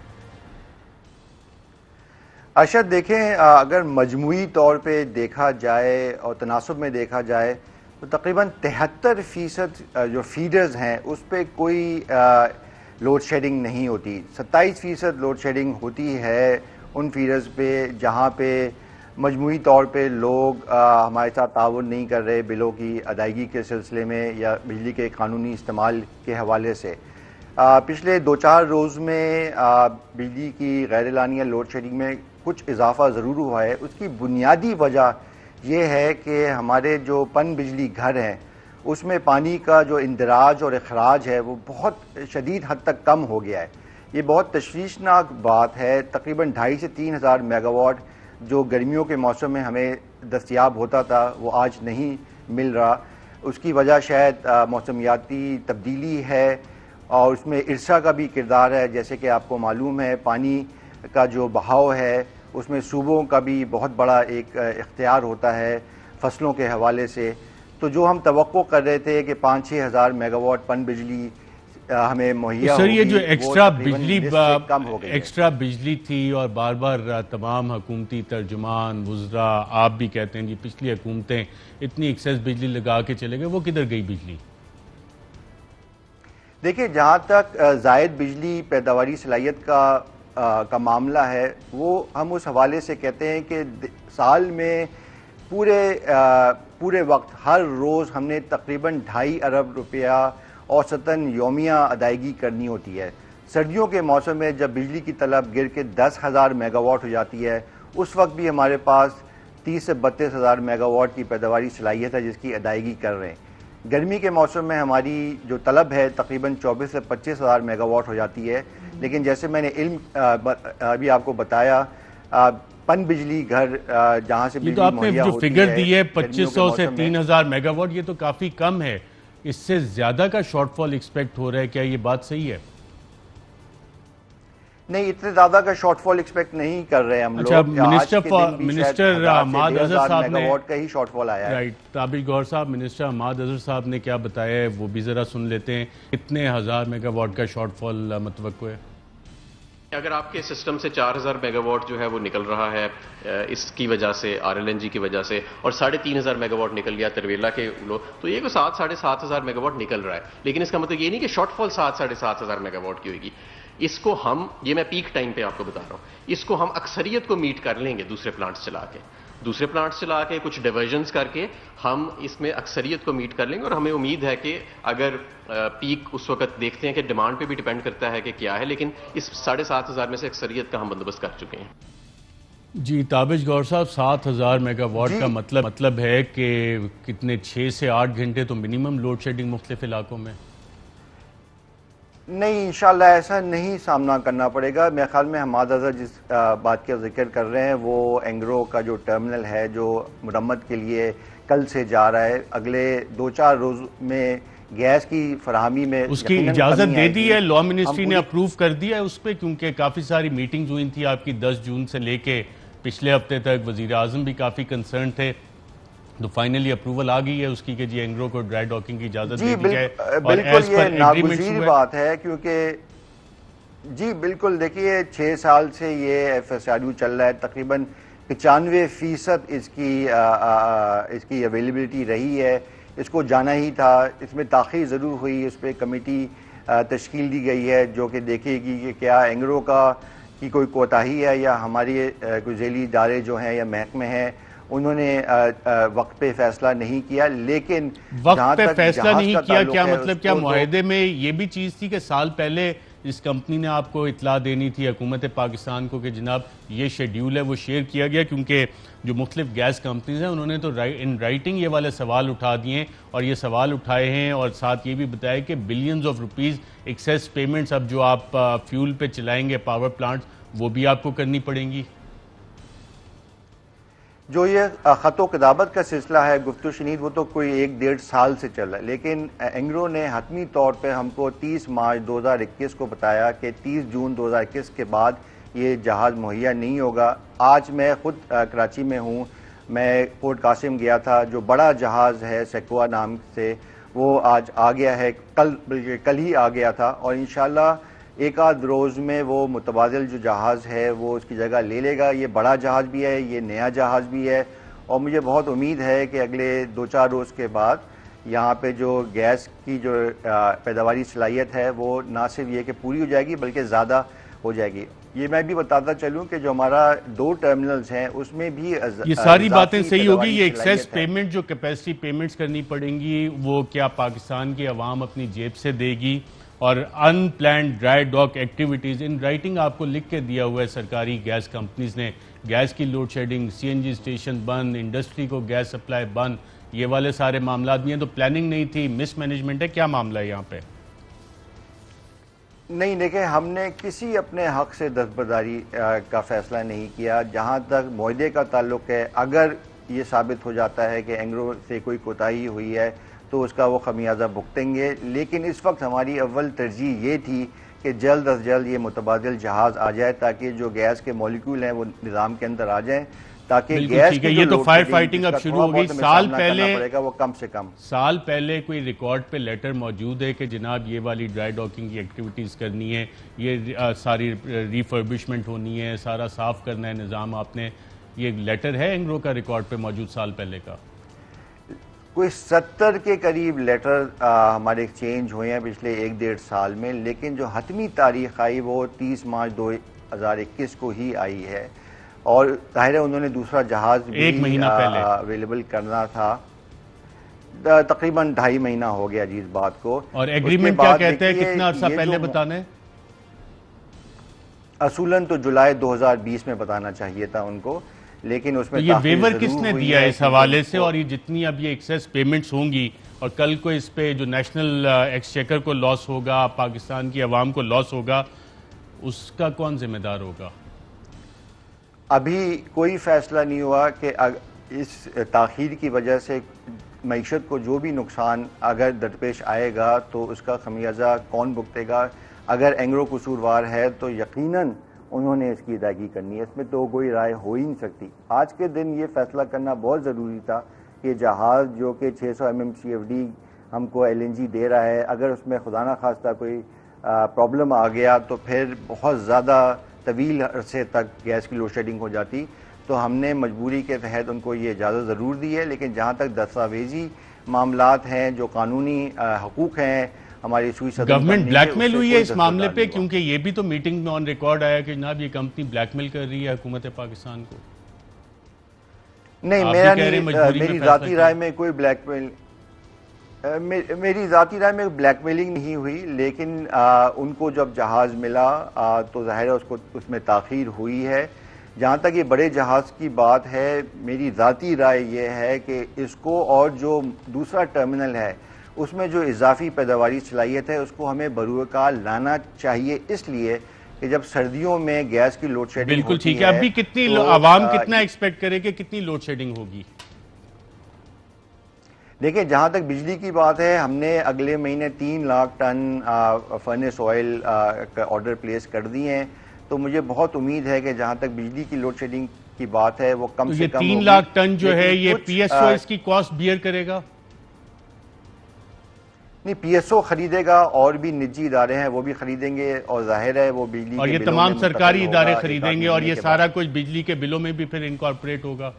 ارشد، دیکھیں اگر مجموعی طور پہ دیکھا جائے اور تناسب میں دیکھا جائے تو تقریباً 73% جو فیڈرز ہیں اس پہ کوئی لوڈ شیڈنگ نہیں ہوتی. 27% لوڈ شیڈنگ ہوتی ہے ان فیڈرز پہ جہاں پہ مجموعی طور پہ لوگ ہمارے ساتھ تعاون نہیں کر رہے بلوں کی ادائیگی کے سلسلے میں یا بجلی کے قانونی استعمال کے حوالے سے. پچھلے 2-4 روز میں بجلی کی غیر اعلانیہ لوڈ شیڈنگ میں کچھ اضافہ ضرور ہوا ہے. اس کی بنیادی وجہ یہ ہے کہ ہمارے جو پن بجلی گھر ہیں اس میں پانی کا جو اندراج اور اخراج ہے وہ بہت شدید حد تک کم ہو گیا ہے. یہ بہت تشویشناک بات ہے. تقریباً 2,500 سے 3,000 میگا واٹ جو گرمیوں کے موسم میں ہمیں دستیاب ہوتا تھا وہ آج نہیں مل رہا. اس کی وجہ شاید موسمیاتی تبدیلی ہے اور اس میں ارسا کا بھی کردار ہے. جیسے کہ آپ کو معلوم ہے پانی کا جو بہاؤ ہے اس میں صوبوں کا بھی بہت بڑا ایک اختیار ہوتا ہے فصلوں کے حوالے سے. تو جو ہم توقع کر رہے تھے کہ 5-6 ہزار میگا واٹ پن بجلی ہمیں مہیا سر، یہ جو ایکسٹرا بجلی تھی اور بار بار تمام حکومتی ترجمان وزراء آپ بھی کہتے ہیں جی پچھلی حکومتیں اتنی ایکسیس بجلی لگا کے چلے گئے، وہ کدھر گئی بجلی؟ دیکھیں، جہاں تک زائد بجلی پیداواری صلاحیت کا معاملہ ہے وہ ہم اس حوالے سے کہتے ہیں کہ سال میں پورے وقت ہر روز ہم نے تقریباً 2.5 ارب روپیہ اوسطاً یومیہ ادائیگی کرنی ہوتی ہے. سردیوں کے موسم میں جب بجلی کی طلب گر کے 10,000 میگا واٹ ہو جاتی ہے اس وقت بھی ہمارے پاس 30 سے 32,000 میگا واٹ کی پیداواری صلاحیت ہے جس کی ادائیگی کر رہے ہیں. گرمی کے موسم میں ہماری جو طلب ہے تقریباً 24 سے 25,000 میگا واٹ ہو جاتی ہے. لیکن جیسے میں نے ابھی آپ کو بتایا پن بجلی گھر جہاں سے یہ تو آپ نے جو فگر دی ہے 2500 سے 3,000 میگا واٹ، یہ تو کافی کم ہے. اس سے زیادہ کا شارٹ فال ایکسپیکٹ ہو رہا ہے، کیا یہ بات صحیح ہے؟ نہیں، اتنے زیادہ کا شارٹ فال ایکسپیکٹ نہیں کر رہے ہم لوگ. منسٹر حماد اظہر صاحب نے واٹ کا ہی شارٹ فال آیا ہے. رائٹ، تابش گور صاحب، منسٹر حماد اظہر صاحب نے کیا بتایا ہے وہ بھی ذرا سن لیتے ہیں. کتنے ہزار میگا واٹ کا شارٹ فال متوقع ہے؟ اگر آپ کے سسٹم سے 4,000 میگا واٹ جو ہے وہ نکل رہا ہے اس کی وجہ سے RLNG کی وجہ سے، اور 3,500 میگا واٹ نکل گیا ترویلا کے تو یہ 7,000-7,500 میگا واٹ نکل رہا ہے. لیکن اس کا مطلب یہ نہیں کہ شارٹ فال 7,000-7,500 میگا واٹ کی ہوگی. اس کو ہم، یہ میں پیک ٹائم پہ آپ کو بتا رہا ہوں، اس کو ہم اکثریت کو میٹ کر لیں گے دوسرے پلانٹس چلا کے کچھ ڈیورژنز کر کے ہم اس میں اکثریت کو میٹ کر لیں گے. اور ہمیں امید ہے کہ اگر پیک اس وقت دیکھتے ہیں کہ ڈیمانڈ پہ بھی ڈیپینڈ کرتا ہے کہ کیا ہے، لیکن اس 7,500 میں سے اکثریت کا ہم بندوبست کر چکے ہیں. جی تابش گور صاحب، 7,000 میگا واٹ کا مطلب ہے کہ کتنے 6 سے 8 گھنٹے تو منیمم لوڈ شیڈنگ مختلف علاقوں میں؟ نہیں، انشاءاللہ ایسا نہیں سامنا کرنا پڑے گا. میرے خیال میں حماد اظہر جس بات کا ذکر کر رہے ہیں وہ اینگرو کا جو ٹرمنل ہے جو مرمت کے لیے کل سے جا رہا ہے. اگلے 2-4 روز میں گیس کی فراہمی میں اس کی اجازت دے دی ہے، لا منسٹری نے اپروو کر دیا ہے اس پہ، کیونکہ کافی ساری میٹنگز ہوئی تھی آپ کی 10 جون سے لے کے پچھلے ہفتے تک. وزیر اعظم بھی کافی کنسرن تھے، تو فائنلی اپروول آ گئی ہے اس کی کہ جی اینگرو کو ڈرائی ڈاکنگ کی اجازت دے دی جائے. بالکل یہ ناگزیر بات ہے کیونکہ جی بالکل دیکھیے 6 سال سے یہ FSRU چل رہا ہے. تقریباً 95% اس کی اویلیبلٹی رہی ہے. اس کو جانا ہی تھا. اس میں تاخیر ضرور ہوئی. اس پہ کمیٹی تشکیل دی گئی ہے جو کہ دیکھے گی کہ کیا اینگرو کی کوئی کوتاہی ہے یا ہماری کوئی ذیلی ادارے جو ہیں یا محکمے ہیں انہوں نے وقت پہ فیصلہ نہیں کیا. لیکن وقت پہ فیصلہ نہیں کیا کیا مطلب؟ کیا معاہدے میں یہ بھی چیز تھی کہ سال پہلے اس کمپنی نے آپ کو اطلاع دینی تھی حکومت پاکستان کو کہ جناب یہ شیڈیول ہے وہ شیئر کیا گیا؟ کیونکہ جو مختلف گیس کمپنیز ہیں انہوں نے تو ان رائٹنگ یہ والے سوال اٹھا دیے ہیں اور یہ سوال اٹھائے ہیں، اور ساتھ یہ بھی بتایا کہ billions of rupees access payments اب جو آپ فیول پہ چلائیں گے پاور پلانٹس وہ بھی آپ کو کرنی پڑیں گی. جو یہ خط و کتابت کا سلسلہ ہے گفت و شنید وہ تو کوئی 1-1.5 سال سے چل رہا ہے. لیکن اینگرو نے حتمی طور پہ ہم کو 30 مارچ 2021 کو بتایا کہ 30 جون 2021 کے بعد یہ جہاز مہیا نہیں ہوگا. آج میں خود کراچی میں ہوں، میں پورٹ قاسم گیا تھا. جو بڑا جہاز ہے سیکوا نام سے وہ آج آ گیا ہے، کل ہی آ گیا تھا، اور انشاءاللہ ایک آدھ روز میں وہ متبادل جو جہاز ہے وہ اس کی جگہ لے لے گا. یہ بڑا جہاز بھی ہے، یہ نیا جہاز بھی ہے، اور مجھے بہت امید ہے کہ اگلے 2-4 روز کے بعد یہاں پہ جو گیس کی جو پیداواری صلاحیت ہے وہ نہ صرف یہ کہ پوری ہو جائے گی بلکہ زیادہ ہو جائے گی. یہ میں بھی بتاتا چلوں کہ جو ہمارا 2 ٹرمینلز ہیں اس میں بھی یہ ساری باتیں صحیح ہوگی. یہ ایکسیس پیمنٹ جو کیپیسٹی پیمنٹس کرنی پڑیں گی وہ کیا پاکستان کی عوام اپنی جیب سے دے گی؟ اور ان پلانڈ ڈرائی ڈاک ایکٹیویٹیز ان رائٹنگ آپ کو لکھ کے دیا ہوا ہے سرکاری گیس کمپنیز نے. گیس کی لوڈ شیڈنگ, سی این جی اسٹیشن بند, انڈسٹری کو گیس سپلائی بند, یہ والے سارے معاملات بھی ہیں. تو پلاننگ نہیں تھی, مس مینجمنٹ ہے, کیا معاملہ ہے یہاں پہ؟ نہیں دیکھیں, ہم نے کسی اپنے حق سے دستبرداری کا فیصلہ نہیں کیا. جہاں تک معاہدے کا تعلق ہے, اگر یہ ثابت ہو جاتا ہے کہ اینگرو سے کوئی کوتاہی ہوئی ہے تو اس کا وہ خمیازہ بھگتیں گے. لیکن اس وقت ہماری اول ترجیح یہ تھی کہ جلد از جلد یہ متبادل جہاز آ جائے تاکہ جو گیس کے مولیکول ہیں وہ نظام کے اندر آ جائیں, تاکہ گیس کی یہ تو فائر فائٹنگ اب شروع ہو گئی. سال پہلے کوئی ریکارڈ پہ لیٹر موجود ہے کہ جناب یہ والی ڈرائی ڈاکنگ کی ایکٹیویٹیز کرنی ہے, یہ ساری ریفربشمنٹ ہونی ہے, سارا صاف کرنا ہے نظام آپ نے, یہ لیٹر ہے اینگرو کا ریکارڈ پہ موجود سال پہلے کا؟ کوئی 70 کے قریب لیٹر ہمارے ایکسچینج ہوئے ہیں پچھلے 1-1.5 سال میں, لیکن جو حتمی تاریخ آئی وہ 30 مارچ 2021 کو ہی آئی ہے. اور ظاہر ہے انہوں نے دوسرا جہاز بھی اویلیبل کرنا تھا. تقریباً 2.5 مہینہ ہو گیا جی اس بات کو. اور ایگریمنٹ کیا کہتے ہیں, کتنا عرصہ پہلے بتانا ہے؟ اصولاً تو جولائی 2020 میں بتانا چاہیے تھا ان کو, لیکن اس میں یہ ویور کس نے دیا اس حوالے سے؟ اور یہ جتنی اب یہ ایکسیس پیمنٹس ہوں گی اور کل کو اس پہ جو نیشنل ایکسچیکر کو لاس ہوگا, پاکستان کی عوام کو لاس ہوگا, اس کا کون ذمہ دار ہوگا؟ ابھی کوئی فیصلہ نہیں ہوا کہ اس تاخیر کی وجہ سے معیشت کو جو بھی نقصان اگر درپیش آئے گا تو اس کا خمیازہ کون بھگتے گا. اگر اینگرو قصوروار ہے تو یقیناً انہوں نے اس کی ادائیگی کرنی ہے, اس میں تو کوئی رائے ہو ہی نہیں سکتی. آج کے دن یہ فیصلہ کرنا بہت ضروری تھا کہ جہاز جو کہ 600 MMCFD ہم کو LNG دے رہا ہے, اگر اس میں خدا نہ خواستہ کوئی پرابلم آ گیا تو پھر بہت زیادہ طویل عرصے تک گیس کی لوڈ شیڈنگ ہو جاتی. تو ہم نے مجبوری کے تحت ان کو یہ اجازت ضرور دی ہے. لیکن جہاں تک دستاویزی معاملات ہیں, جو قانونی حقوق ہیں ہماری سوئی صدر گورنمنٹ بلیک میل ہوئی ہے اس معاملے پہ, کیونکہ یہ بھی تو میٹنگ میں آن ریکارڈ آیا کہ جناب یہ کمپنی بلیک میل کر رہی ہے حکومت پاکستان کو. نہیں, میری ذاتی رائے میں کوئی بلیک میل, میری ذاتی رائے میں بلیک میلنگ نہیں ہوئی. لیکن ان کو جب جہاز ملا تو ظاہر ہے اس میں تاخیر ہوئی ہے. جہاں تک یہ بڑے جہاز کی بات ہے, میری ذاتی رائے یہ ہے کہ اس کو اور جو دوسرا ٹرمینل ہے اس میں جو اضافی پیداواری صلاحیت ہے اس کو ہمیں بروقار لانا چاہیے, اس لیے کہ جب سردیوں میں گیس کی لوڈ شیڈنگ بالکل ٹھیک ہے. اب بھی کتنی عوام کتنا ایکسپیکٹ کرے کہ کتنی لوڈ شیڈنگ ہوگی؟ دیکھیں, جہاں تک بجلی کی بات ہے, ہم نے اگلے مہینے 3 لاکھ ٹن فرنس آئل کا آرڈر پلیس کر دیے ہیں. تو مجھے بہت امید ہے کہ جہاں تک بجلی کی لوڈ شیڈنگ کی بات ہے وہ کم سے کم ہوگی. 3 لاکھ ٹن جو ہے یہ پی ایس او اس کی کاسٹ بیئر کرے گا؟ نہیں, پی ایس او خریدے گا, اور بھی نجی ادارے ہیں وہ بھی خریدیں گے, اور ظاہر ہے وہ بجلی اور یہ تمام سرکاری ادارے خریدیں گے, اور یہ سارا کچھ بجلی کے بلوں میں بھی پھر انکارپوریٹ ہوگا.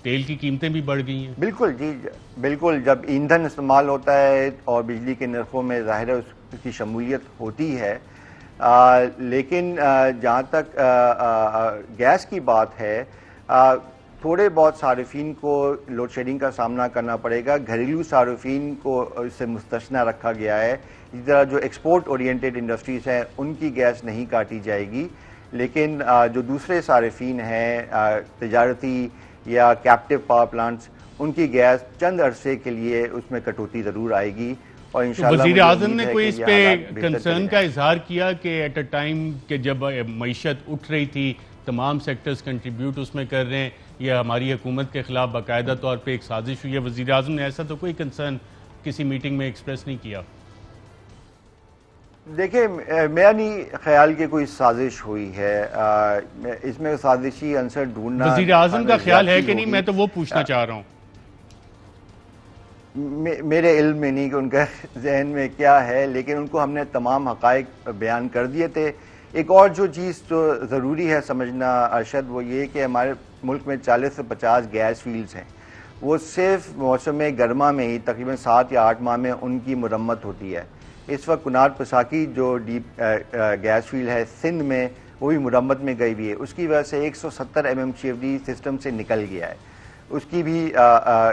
تیل کی قیمتیں بھی بڑھ گئی ہیں. بالکل جی, بالکل. جب ایندھن استعمال ہوتا ہے اور بجلی کے نرخوں میں ظاہر ہے اس کی شمولیت ہوتی ہے. لیکن جہاں تک گیس کی بات ہے, تھوڑے بہت صارفین کو لوڈ شیڈنگ کا سامنا کرنا پڑے گا. گھریلو صارفین کو اس سے مستثنیٰ رکھا گیا ہے. اسی طرح جو ایکسپورٹ اورینٹیڈ انڈسٹریز ہیں ان کی گیس نہیں کاٹی جائے گی. لیکن جو دوسرے صارفین ہیں, تجارتی یا کیپٹیو پاور پلانٹس, ان کی گیس چند عرصے کے لیے اس میں کٹوتی ضرور آئے گی. اور انشاءاللہ وزیر اعظم نے کوئی اس پہ کنسرن کا اظہار کیا کہ ایٹ اے ٹائم کہ جب معیشت اٹھ رہی تھی, تمام سیکٹرز کنٹریبیوٹ اس میں کر رہے ہیں, یہ ہماری حکومت کے خلاف باقاعدہ طور پہ ایک سازش ہوئی ہے. وزیر اعظم نے ایسا تو کوئی کنسرن کسی میٹنگ میں ایکسپریس نہیں کیا؟ دیکھیں, میرا نہیں خیال کہ کوئی سازش ہوئی ہے. اس میں سازشی عنصر ڈھونڈنا وزیر اعظم کا خیال ہے کہ نہیں, میں تو وہ پوچھنا چاہ رہا ہوں. میرے علم میں نہیں کہ ان کا ذہن میں کیا ہے, لیکن ان کو ہم نے تمام حقائق بیان کر دیے تھے. ایک اور جو چیز جو ضروری ہے سمجھنا ارشد, وہ یہ کہ ہمارے ملک میں 40 سے 50 گیس فیلڈز ہیں. وہ صرف موسم گرما میں ہی تقریباً 7 یا 8 ماہ میں ان کی مرمت ہوتی ہے. اس وقت کنار پساکی جو ڈیپ گیس فیلڈ ہے سندھ میں, وہ بھی مرمت میں گئی ہوئی ہے. اس کی وجہ سے 170 MMCFD سسٹم سے نکل گیا ہے. اس کی بھی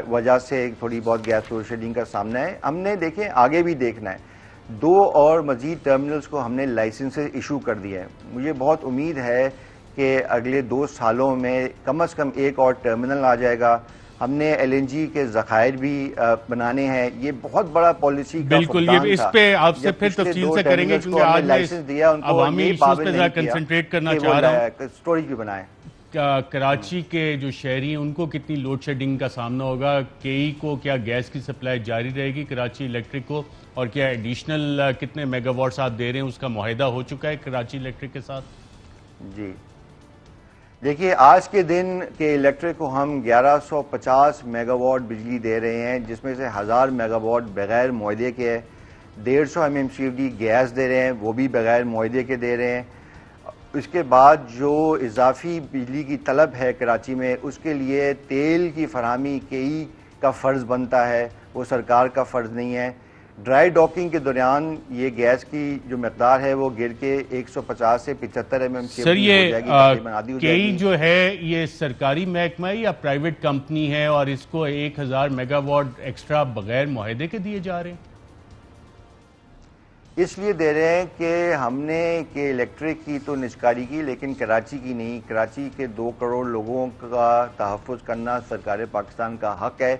وجہ سے تھوڑی بہت گیس لوڈ شیڈنگ کا سامنا ہے. ہم نے دیکھیں آگے بھی دیکھنا ہے. 2 اور مزید ٹرمنلز کو ہم نے لائسنسز ایشو کر دیا ہے. مجھے بہت امید ہے کہ اگلے 2 سالوں میں کم از کم 1 اور ٹرمنل آ جائے گا. ہم نے LNG کے ذخائر بھی بنانے ہیں. یہ بہت بڑا پالیسی کا بالکل. یہ اس پہ آپ سے پھر تفصیل سے کریں گے کیونکہ آج لائسنس دیا ان کو عوامی ایشوز پہ ذرا کنسنٹریٹ کرنا چاہ رہا ہوں. اسٹوریج بھی بنائیں. کراچی کے جو شہری ہیں ان کو کتنی لوڈ شیڈنگ کا سامنا ہوگا؟ KE کو کیا گیس کی سپلائی جاری رہے گی کراچی الیکٹرک کو؟ اور کیا ایڈیشنل کتنے میگا واٹس آپ دے رہے ہیں اس کا معاہدہ ہو چکا ہے کراچی الیکٹرک کے ساتھ؟ جی دیکھیے آج کے دن کے الیکٹرک کو ہم 1150 میگا واٹ بجلی دے رہے ہیں جس میں سے 1000 میگا واٹ بغیر معاہدے کے ہے. 150 MMCFD گیس دے رہے ہیں وہ بھی بغیر معاہدے کے دے رہے ہیں. اس کے بعد جو اضافی بجلی کی طلب ہے کراچی میں اس کے لیے تیل کی فراہمی KE کا فرض بنتا ہے, وہ سرکار کا فرض نہیں ہے. ڈرائی ڈاکنگ کے دوران یہ گیس کی جو مقدار ہے وہ گر کے 150 سے 75 MMCFD سر ہو جائے گی, تقریباً آدھی ہو جائے گی. KE جو ہے یہ سرکاری محکمہ ہے یا پرائیویٹ کمپنی ہے اور اس کو 1000 میگا واٹ ایکسٹرا بغیر معاہدے کے دیے جا رہے ہیں؟ اس لیے دے رہے ہیں کہ ہم نے کہ الیکٹرک کی تو نجکاری کی لیکن کراچی کی نہیں. کراچی کے 2 کروڑ لوگوں کا تحفظ کرنا سرکار پاکستان کا حق ہے.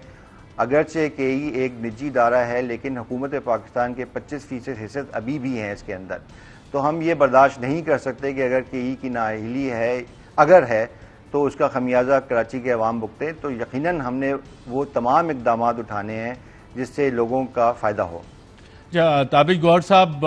اگرچہ KE ایک نجی ادارہ ہے لیکن حکومت پاکستان کے 25% حصے ابھی بھی ہیں اس کے اندر. تو ہم یہ برداشت نہیں کر سکتے کہ اگر KE کی نااہلی ہے اگر ہے تو اس کا خمیازہ کراچی کے عوام بھگتیں. تو یقیناً ہم نے وہ تمام اقدامات اٹھانے ہیں جس سے لوگوں کا فائدہ ہو. تابش گوہر صاحب,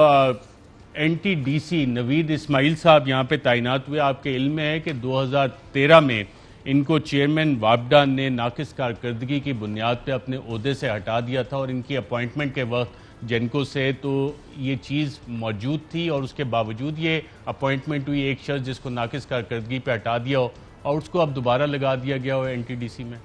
NTDC نوید اسماعیل صاحب یہاں پہ تعینات ہوئے. آپ کے علم میں ہے کہ 2013 میں ان کو چیئرمین وابڈا نے ناقص کارکردگی کی بنیاد پہ اپنے عہدے سے ہٹا دیا تھا اور ان کی اپوائنٹمنٹ کے وقت جینکو سے تو یہ چیز موجود تھی اور اس کے باوجود یہ اپوائنٹمنٹ ہوئی ایک شخص جس کو ناقص کارکردگی پہ ہٹا دیا ہو اور اس کو اب دوبارہ لگا دیا گیا ہو NTDC میں.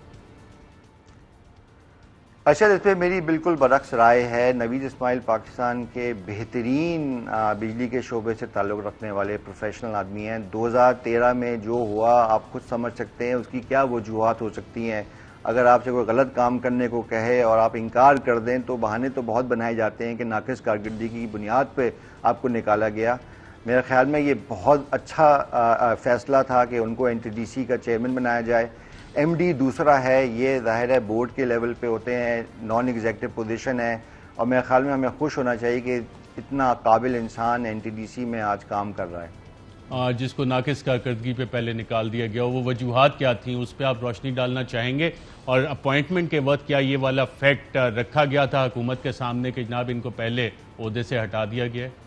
اچھا اس پہ میری بالکل برعکس رائے ہے. نوید اسماعیل پاکستان کے بہترین بجلی کے شعبے سے تعلق رکھنے والے پروفیشنل آدمی ہیں. 2013 میں جو ہوا آپ خود سمجھ سکتے ہیں اس کی کیا وجوہات ہو سکتی ہیں. اگر آپ سے کوئی غلط کام کرنے کو کہے اور آپ انکار کر دیں تو بہانے تو بہت بنائے جاتے ہیں کہ ناقص کارکردگی کی بنیاد پہ آپ کو نکالا گیا. میرے خیال میں یہ بہت اچھا فیصلہ تھا کہ ان کو NTDC کا چیئرمین بنایا جائے. MD دوسرا ہے, یہ ظاہر ہے بورڈ کے لیول پہ ہوتے ہیں, نان ایگزیکٹو پوزیشن ہے اور میرے خیال میں ہمیں خوش ہونا چاہیے کہ اتنا قابل انسان NTDC میں آج کام کر رہا ہے. جس کو ناقص کارکردگی پہ پہلے نکال دیا گیا وہ وجوہات کیا تھیں اس پہ آپ روشنی ڈالنا چاہیں گے؟ اور اپوائنٹمنٹ کے وقت کیا یہ والا فیکٹ رکھا گیا تھا حکومت کے سامنے کہ جناب ان کو پہلے عہدے سے ہٹا دیا گیا ہے؟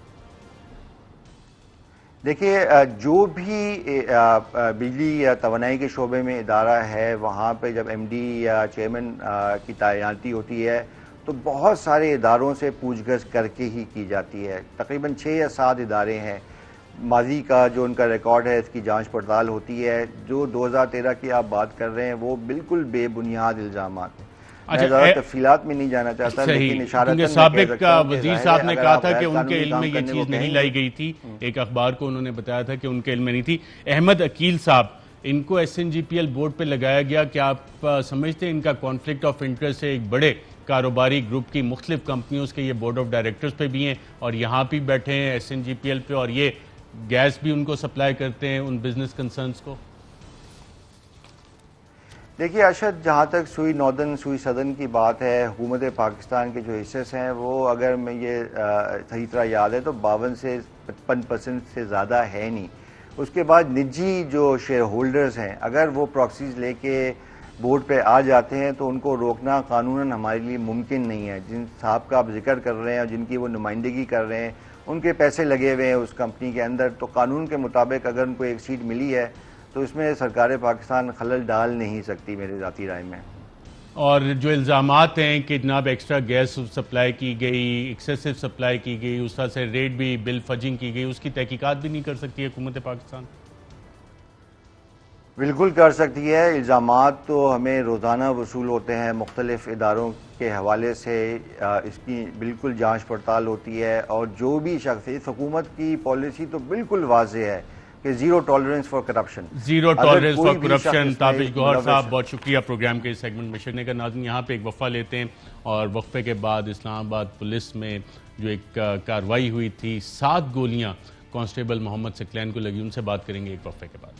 دیکھیے جو بھی بجلی یا توانائی کے شعبے میں ادارہ ہے وہاں پہ جب MD یا چیئرمین کی تعیناتی ہوتی ہے تو بہت سارے اداروں سے پوچھ گچھ کر کے ہی کی جاتی ہے. تقریباً 6 یا 7 ادارے ہیں. ماضی کا جو ان کا ریکارڈ ہے اس کی جانچ پڑتال ہوتی ہے. جو 2013 کی آپ بات کر رہے ہیں وہ بالکل بے بنیاد الزامات ہیں. میں زیادہ تفصیلات میں نہیں جانا چاہتا لیکن اشارتاً سابق وزیر صاحب نے کہا تھا کہ ان کے علم میں یہ چیز نہیں لائی گئی تھی. ایک اخبار کو انہوں نے بتایا تھا کہ ان کے علم میں نہیں تھی. احمد عقیل صاحب, ان کو SNGPL بورڈ پہ لگایا گیا, کیا آپ سمجھتے ہیں ان کا کانفلکٹ آف انٹرسٹ ہے؟ ایک بڑے کاروباری گروپ کی مختلف کمپنیوں کے یہ بورڈ آف ڈائریکٹرز پہ بھی ہیں اور یہاں بھی بیٹھے ہیں SNGPL پہ اور یہ گیس بھی ان کو سپلائی کرتے ہیں ان بزنس کنسرنز کو. دیکھیے ارشد, جہاں تک سوئی ناردرن سوئی سدرن کی بات ہے, حکومت پاکستان کے جو حصص ہیں وہ اگر میں یہ صحیح طرح یاد ہے تو 52 سے 55% سے زیادہ ہے نہیں. اس کے بعد نجی جو شیئر ہولڈرز ہیں اگر وہ پراکسیز لے کے بورڈ پہ آ جاتے ہیں تو ان کو روکنا قانوناً ہمارے لیے ممکن نہیں ہے. جن صاحب کا آپ ذکر کر رہے ہیں اور جن کی وہ نمائندگی کر رہے ہیں ان کے پیسے لگے ہوئے ہیں اس کمپنی کے اندر, تو قانون کے مطابق اگر ان کو ایک سیٹ ملی ہے تو اس میں سرکار پاکستان خلل ڈال نہیں سکتی میرے ذاتی رائے میں. اور جو الزامات ہیں کہ جناب ایکسٹرا گیس سپلائی کی گئی, ایکسیسو سپلائی کی گئی, اس طرح سے ریٹ بھی بل فجنگ کی گئی, اس کی تحقیقات بھی نہیں کر سکتی حکومت پاکستان؟ بالکل کر سکتی ہے. الزامات تو ہمیں روزانہ وصول ہوتے ہیں مختلف اداروں کے حوالے سے, اس کی بالکل جانچ پڑتال ہوتی ہے اور جو بھی شخص, اس حکومت کی پالیسی تو بالکل واضح ہے کہ zero tolerance for corruption. Zero tolerance for corruption. Tabish Gohar sahib بہت شکریہ پروگرام کے اس سیگمنٹ میں شرکت کا. ناظرین یہاں پہ ایک وقفہ لیتے ہیں اور وقفے کے بعد اسلام آباد پولیس میں جو ایک کارروائی ہوئی تھی 7 گولیاں کانسٹیبل محمد ثقلین کو لگی ان سے بات کریں گے ایک وقفے کے بعد.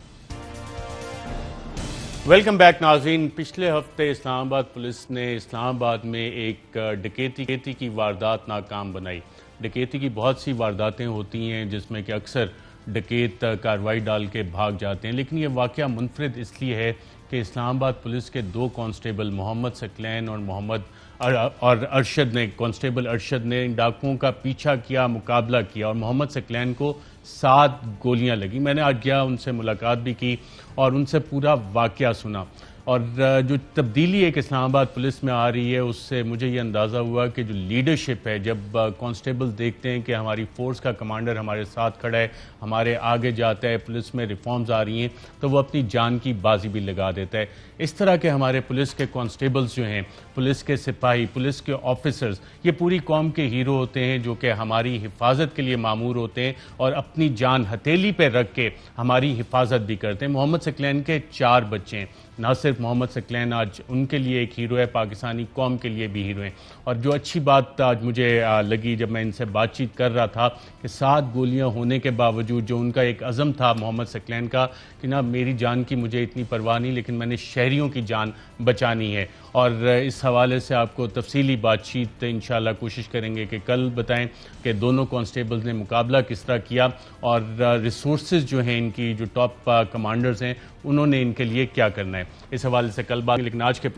ویلکم بیک ناظرین. پچھلے ہفتے اسلام آباد پولیس نے اسلام آباد میں ایک ڈکیتی کی واردات ناکام بنائی. ڈکیتی کی بہت سی وارداتیں ہوتی ہیں جس میں کہ اکثر ڈکیت کارروائی ڈال کے بھاگ جاتے ہیں, لیکن یہ واقعہ منفرد اس لیے ہے کہ اسلام آباد پولیس کے 2 کانسٹیبل محمد ثقلین اور ارشد نے کانسٹیبل ارشد نے ان ڈاکوؤں کا پیچھا کیا, مقابلہ کیا اور محمد ثقلین کو 7 گولیاں لگی. میں نے آج گیا ان سے ملاقات بھی کی اور ان سے پورا واقعہ سنا اور جو تبدیلی ایک اسلام آباد پولیس میں آ رہی ہے اس سے مجھے یہ اندازہ ہوا کہ جو لیڈرشپ ہے, جب کانسٹیبل دیکھتے ہیں کہ ہماری فورس کا کمانڈر ہمارے ساتھ کھڑا ہے, ہمارے آگے جاتا ہے, پولیس میں ریفارمز آ رہی ہیں تو وہ اپنی جان کی بازی بھی لگا دیتا ہے. اس طرح کے ہمارے پولیس کے کانسٹیبلز جو ہیں, پولیس کے سپاہی, پولیس کے آفیسرز, یہ پوری قوم کے ہیرو ہوتے ہیں جو کہ ہماری حفاظت کے لیے مامور ہوتے ہیں اور اپنی جان ہتھیلی پہ رکھ کے ہماری حفاظت بھی کرتے ہیں. محمد ثقلین کے 4 بچے ہیں. نہ صرف محمد ثقلین آج ان کے لیے ایک ہیرو ہے, پاکستانی قوم کے لیے بھی ہیرو ہیں. اور جو اچھی بات آج مجھے لگی جب میں ان سے بات چیت کر رہا تھا کہ 7 گولیاں ہونے کے باوجود جو ان کا ایک عزم تھا محمد ثقلین کا کہ نہ میری جان کی مجھے اتنی پرواہ نہیں لیکن میں نے شہریوں کی جان بچانی ہے. اور اس حوالے سے آپ کو تفصیلی بات چیت انشاءاللہ کوشش کریں گے کہ کل بتائیں کہ دونوں کانسٹیبلز نے مقابلہ کس طرح کیا اور ریسورسز جو ہیں ان کی جو ٹاپ کمانڈرز ہیں انہوں نے ان کے لیے کیا کرنا ہے. اس حوالے سے کل بات. لیکن آج کے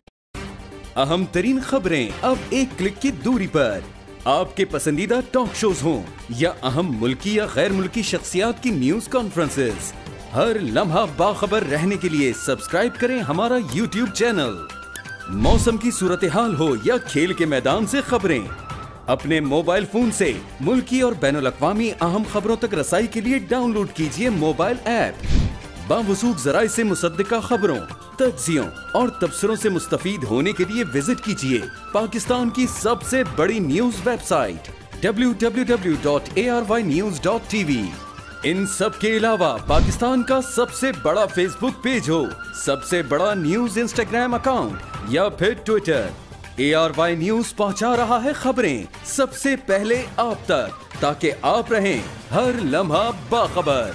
اہم ترین خبریں اب ایک کلک کی دوری پر. آپ کے پسندیدہ ٹاک شوز ہوں یا اہم ملکی یا غیر ملکی شخصیات کی نیوز کانفرنسز, ہر لمحہ باخبر رہنے کے لیے سبسکرائب کریں ہمارا یوٹیوب چینل. موسم کی صورتحال ہو یا کھیل کے میدان سے خبریں, اپنے موبائل فون سے ملکی اور بین الاقوامی اہم خبروں تک رسائی کے لیے ڈاؤن لوڈ کیجیے موبائل ایپ. باوثوق ذرائع سے مصدقہ خبروں, تجزیوں اور تبصروں سے مستفید ہونے کے لیے وزٹ کیجیے پاکستان کی سب سے بڑی نیوز ویب سائٹ www.arYnews.tv. ان سب کے علاوہ پاکستان کا سب سے بڑا فیس بک پیج ہو, سب سے بڑا نیوز انسٹاگرام اکاؤنٹ یا پھر ٹویٹر, ARY نیوز پہنچا رہا ہے خبریں سب سے پہلے آپ تک تاکہ آپ رہیں ہر لمحہ باخبر.